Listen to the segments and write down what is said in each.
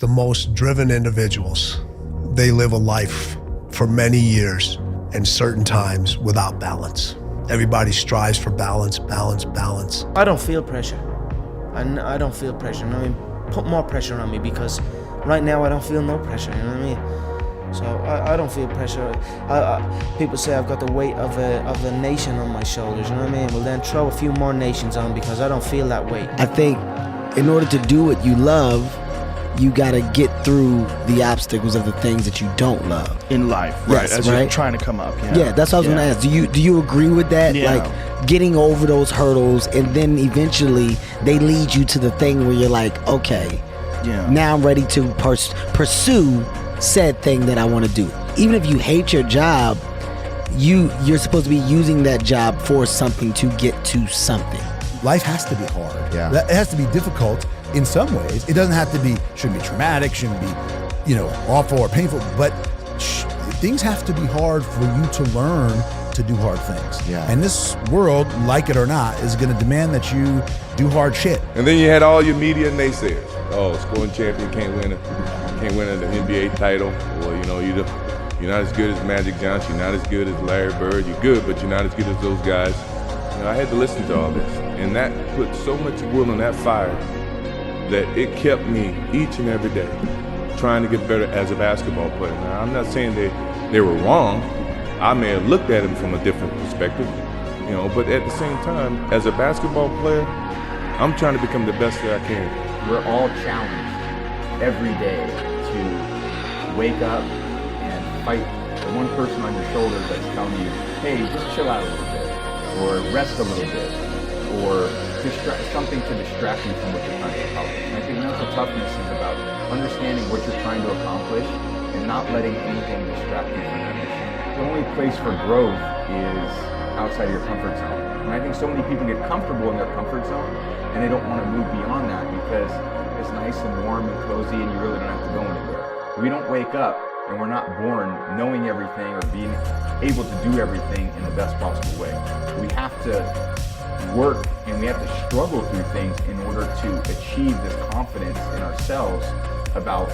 The most driven individuals, they live a life for many years and certain times without balance. Everybody strives for balance, balance, balance. I don't feel pressure. I don't feel pressure. I mean, put more pressure on me, because right now I don't feel no pressure, you know what I mean? So I don't feel pressure. People say I've got the weight of a nation on my shoulders, you know what I mean? Well, then throw a few more nations on, because I don't feel that weight. I think in order to do what you love, you gotta get through the obstacles of the things that you don't love in life, right? Yes, as right? you're trying to come up. Yeah, that's what I was gonna ask. Do you agree with that? Yeah. Like getting over those hurdles, and then eventually they lead you to the thing where you're like, okay, now I'm ready to pursue said thing that I want to do. Even if you hate your job, you're supposed to be using that job for something to get to something. Life has to be hard. Yeah. It has to be difficult in some ways. It doesn't have to be, shouldn't be traumatic, shouldn't be, awful or painful, but things have to be hard for you to learn to do hard things. Yeah. And this world, like it or not, is going to demand that you do hard shit. And then you had all your media naysayers. Oh, scoring champion can't win an NBA title. Well, you're not as good as Magic Johnson. You're not as good as Larry Bird. You're good, but you're not as good as those guys. I had to listen to all this, and that put so much wood on that fire that it kept me each and every day trying to get better as a basketball player. Now, I'm not saying they were wrong. I may have looked at them from a different perspective, but at the same time, as a basketball player, I'm trying to become the best that I can. We're all challenged every day to wake up and fight the one person on your shoulder that's telling you, hey, just chill out a little bit, or rest a little bit, or something to distract you from what you're trying to accomplish. And I think mental toughness is about understanding what you're trying to accomplish and not letting anything distract you from that mission. The only place for growth is outside of your comfort zone. And I think so many people get comfortable in their comfort zone and they don't want to move beyond that because it's nice and warm and cozy and you really don't have to go anywhere. We don't wake up and we're not born knowing everything or being able to do everything in the best possible way. We have to work and we have to struggle through things in order to achieve this confidence in ourselves about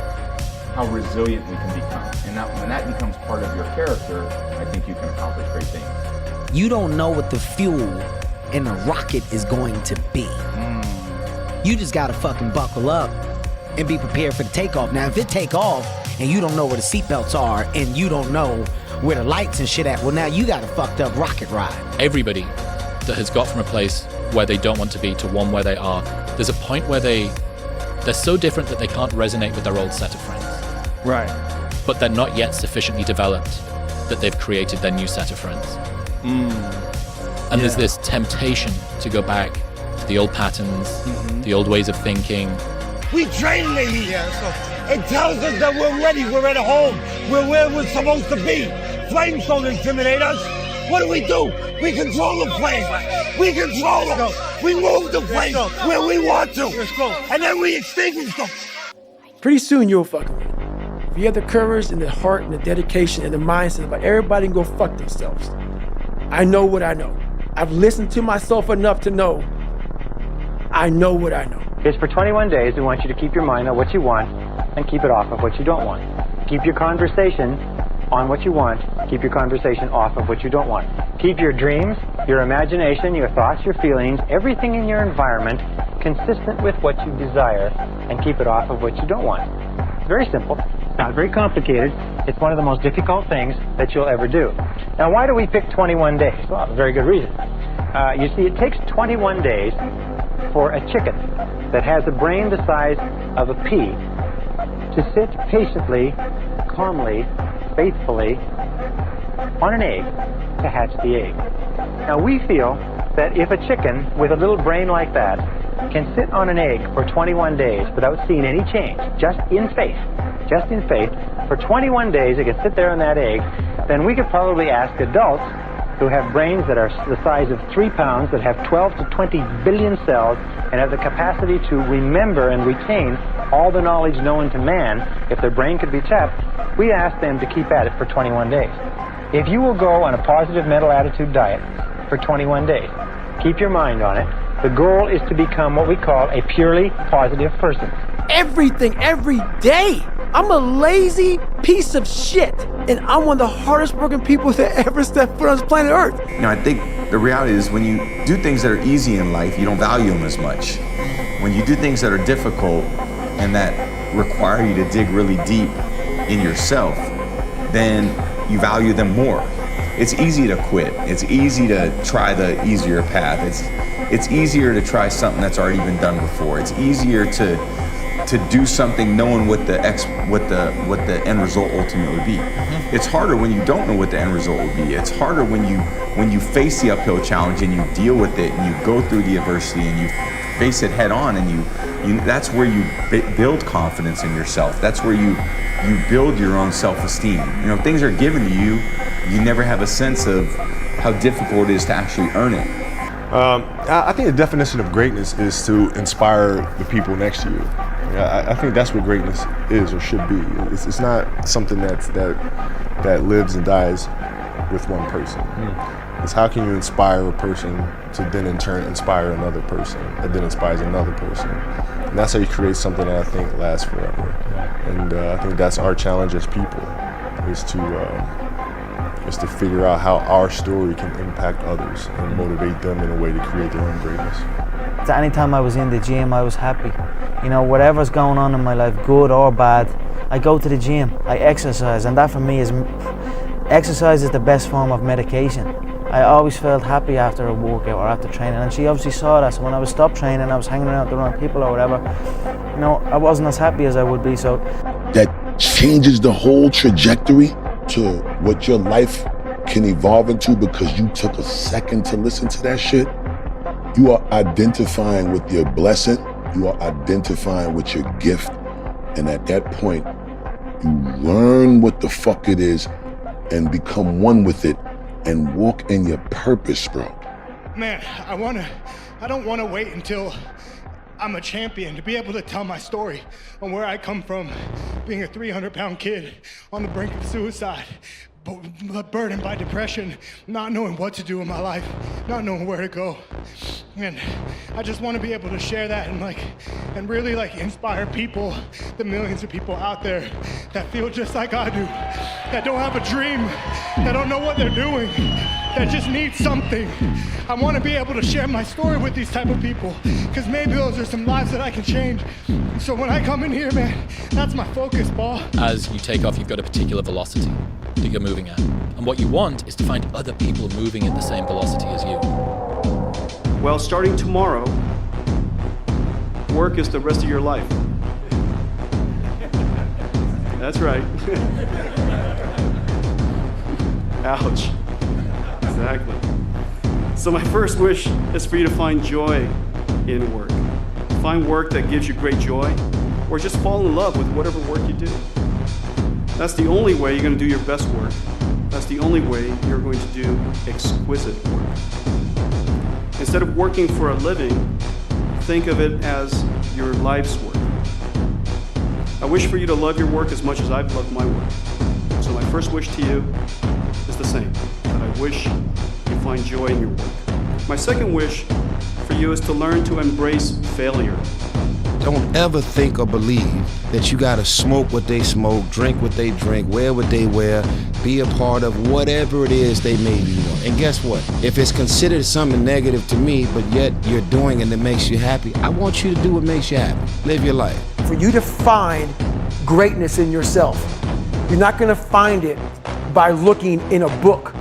how resilient we can become. And when that becomes part of your character, I think you can accomplish great things. You don't know what the fuel in the rocket is going to be. You just gotta fucking buckle up and be prepared for the takeoff. Now, if it take off and you don't know where the seatbelts are and you don't know where the lights and shit at, well, now you got a fucked up rocket ride. Everybody that has got from a place where they don't want to be to one where they are, there's a point where they're so different that they can't resonate with their old set of friends. Right. But they're not yet sufficiently developed that they've created their new set of friends. And there's this temptation to go back to the old patterns, the old ways of thinking. We train lady here, so it tells us that we're ready, we're at home, we're where we're supposed to be. Flames don't intimidate us. What do? We control the flame. We control them. We move the flame where we want to. And then we extinguish them. Pretty soon you'll fuck me. If you have the courage and the heart and the dedication and the mindset about everybody can go fuck themselves. I know what I know. I've listened to myself enough to know I know what I know. It's for 21 days. We want you to keep your mind on what you want and keep it off of what you don't want. Keep your conversation on what you want. Keep your conversation off of what you don't want. Keep your dreams, your imagination, your thoughts, your feelings, everything in your environment consistent with what you desire, and keep it off of what you don't want. It's very simple. It's not very complicated. It's one of the most difficult things that you'll ever do. Now, why do we pick 21 days? Well, a very good reason. You see, it takes 21 days for a chicken that has a brain the size of a pea to sit patiently, calmly, faithfully on an egg to hatch the egg. Now, we feel that if a chicken with a little brain like that can sit on an egg for 21 days without seeing any change, just in faith, for 21 days it can sit there on that egg, then we could probably ask adults who have brains that are the size of 3 pounds, that have 12 to 20 billion cells, and have the capacity to remember and retain all the knowledge known to man, if their brain could be tapped, we ask them to keep at it for 21 days. If you will go on a positive mental attitude diet for 21 days, keep your mind on it, the goal is to become what we call a purely positive person. everything every day. I'm a lazy piece of shit, and I'm one of the hardest working people that ever stepped foot on this planet Earth. You know, I think the reality is when you do things that are easy in life, you don't value them as much. When you do things that are difficult and that require you to dig really deep in yourself, then you value them more. It's easy to quit. It's easy to try the easier path. It's easier to try something that's already been done before. It's easier to do something knowing what the end result ultimately would be. It's harder when you don't know what the end result will be. It's harder when you face the uphill challenge and you deal with it and you go through the adversity and you face it head on, and you that's where you build confidence in yourself. That's where you build your own self-esteem. You know, things are given to you, you never have a sense of how difficult it is to actually earn it. I think the definition of greatness is to inspire the people next to you. I think that's what greatness is or should be. It's not something that lives and dies with one person. It's how can you inspire a person to then in turn inspire another person, and then inspires another person. And that's how you create something that I think lasts forever. And I think that's our challenge as people, is to figure out how our story can impact others and motivate them in a way to create their own greatness. Anytime I was in the gym, I was happy. You know, whatever's going on in my life, good or bad, I go to the gym, I exercise, and that for me is, exercise is the best form of medication. I always felt happy after a workout or after training, and she obviously saw that. So when I was stopped training, I was hanging around with the wrong people or whatever, you know, I wasn't as happy as I would be, so. That changes the whole trajectory to what your life can evolve into because you took a second to listen to that shit. You are identifying with your blessing, you are identifying with your gift, and at that point, you learn what the fuck it is and become one with it and walk in your purpose, bro. Man, I don't want to wait until I'm a champion to be able to tell my story on where I come from, being a 300-pound kid on the brink of suicide, burdened by depression, not knowing what to do in my life, not knowing where to go. And I just want to be able to share that and really inspire people, the millions of people out there that feel just like I do, that don't have a dream, that don't know what they're doing, that just need something. I want to be able to share my story with these type of people, because maybe those are some lives that I can change. So when I come in here, man, that's my focus, Paul. As you take off, you've got a particular velocity that you're moving at. And what you want is to find other people moving at the same velocity as you. Well, starting tomorrow, work is the rest of your life. That's right. Ouch. Exactly. So my first wish is for you to find joy in work. Find work that gives you great joy, or just fall in love with whatever work you do. That's the only way you're going to do your best work. That's the only way you're going to do exquisite work. Instead of working for a living, think of it as your life's work. I wish for you to love your work as much as I've loved my work. So my first wish to you is the same, that I wish you find joy in your work. My second wish for you is to learn to embrace failure. Don't ever think or believe that you gotta smoke what they smoke, drink what they drink, wear what they wear, be a part of whatever it is they may be doing. And guess what? If it's considered something negative to me, but yet you're doing it that makes you happy, I want you to do what makes you happy. Live your life. For you to find greatness in yourself, you're not gonna find it by looking in a book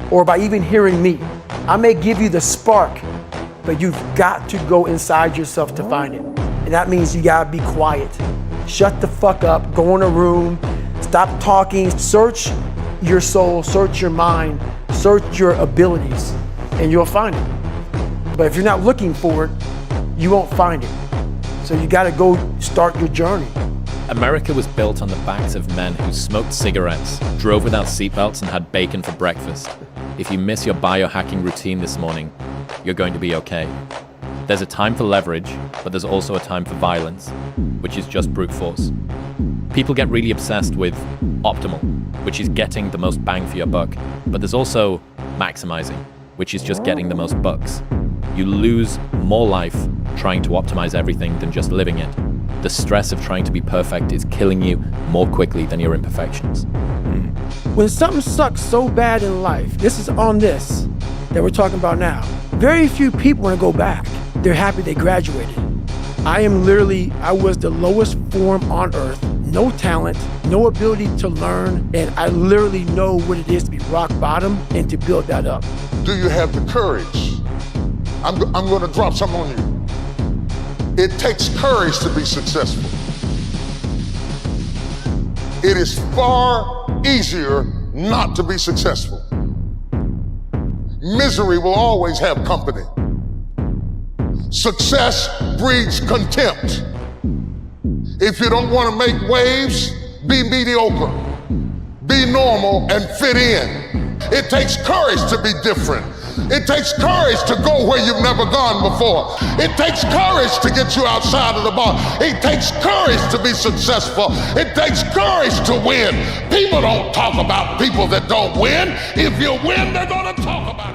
or by even hearing me. I may give you the spark, but you've got to go inside yourself to find it. And that means you gotta be quiet. Shut the fuck up, go in a room, stop talking, search your soul, search your mind, search your abilities, and you'll find it. But if you're not looking for it, you won't find it. So you gotta go start your journey. America was built on the backs of men who smoked cigarettes, drove without seatbelts, and had bacon for breakfast. If you miss your biohacking routine this morning, you're going to be okay. There's a time for leverage, but there's also a time for violence, which is just brute force. People get really obsessed with optimal, which is getting the most bang for your buck, but there's also maximizing, which is just getting the most bucks. You lose more life trying to optimize everything than just living it. the stress of trying to be perfect is killing you more quickly than your imperfections. When something sucks so bad in life, this is on this that we're talking about now. Very few people want to go back. They're happy they graduated. I was the lowest form on earth. No talent, no ability to learn, and I literally know what it is to be rock bottom and to build that up. Do you have the courage? I'm going to drop something on you. It takes courage to be successful. It is far easier not to be successful. Misery will always have company. Success breeds contempt. If you don't want to make waves, be mediocre. Be normal and fit in. It takes courage to be different. It takes courage to go where you've never gone before. It takes courage to get you outside of the box. It takes courage to be successful. It takes courage to win. People don't talk about people that don't win. If you win, they're going to talk about it.